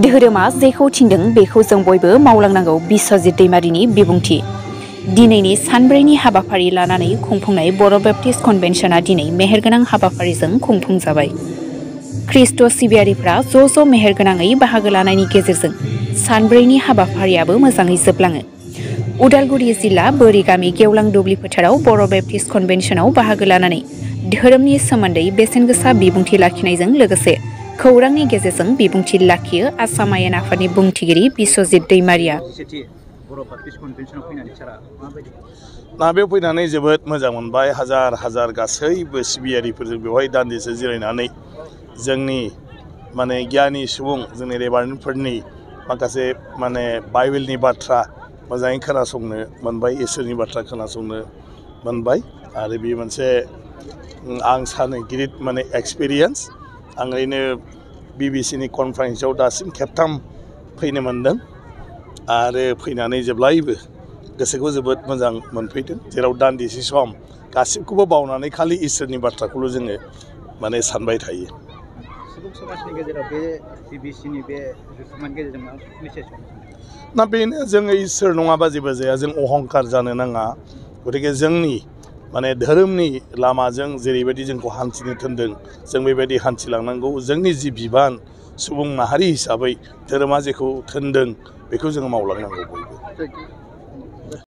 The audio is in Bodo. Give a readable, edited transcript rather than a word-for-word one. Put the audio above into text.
धोरोमा जेखौ थिनदों बेखौ जों बयबो मावलांनांगौ बिस्वजित दैमारिनि बिबुंथि। दिनैनि सानब्रैनि हाबाफारि लानानै खुंफुंनाय बर' बेप्टिस्ट कन्वेन्शना दिनै मेहेरगोनां हाबाफारिजों खुंफुंजाबाय। ख्रिस्ट' सिबियारिफ्रा ज' मेहेरगोनाङै बाहागो लानायनि गेजेरजों सानब्रैनि हाबाफारियाबो मोजाङै जोबलाङो। उदालगुरि जिल्ला बोरिगामि गेवलां दुब्लि फोथाराव बर' बेप्टिस्ट कन्वेन्शनाव बाहागो लानानै धोरोमनि सोमोन्दै बेसेनगोसा बिबुंथि लाखिनायजों लोगोसे खौरांनि गेजेरजों बिबुंथि लाखियो आसाम आयेन आफादनि बुंथिगिरि बिस्वजित दैमारिया। बेयाव फैनानै जोबोद मोजां मोनबाय। हाजार गासैबो सिबियारिफोरजों बेवहाय दान्दिसे जिरायनानै जोंनि गियानि सुबुं जोंनि रेभारेन्डफोरनि माखासे बाइबेलनि बाथ्रा मोजाङै खोनासंनो मोनबाय, इसोरनि बाथ्रा खोनासंनो मोनबाय आरो बेयो मोनसे आं सानो गिदिर एक्सपिरियेन्स। आं ओरैनो BBC कनफारेन्सआव दासिम खेबथाम फैनो मोनदों आरो फैनानै जेब्लायबो गोसोखौ जोबोद मोजां मोनफैदों, जेराव दान्दिसे सम गासिबखौबो बावनानै खालि इसोरनि बाथ्राखौल' जोङो सानबाय थायो। सुबुं समाजनि गेजेराव बे BBCनि बे जथुम्मानि गेजेरजों मा मेसेज बेनो जोङो इसोर नङाबा जेबो जाया, जों अहंकार जानो नाङा। गतिके जोंनि धोरोमनि लामाजों जेरैबायदि जोंखौ हान्थिनो थिनदों जों बेबायदि हान्थिलांनांगौ। जोंनि जि बिबान सुबुं माहारि हिसाबै धोरोमा जेखौ थिनदों बेखौ जोङो मावलांनांगौ बयबो।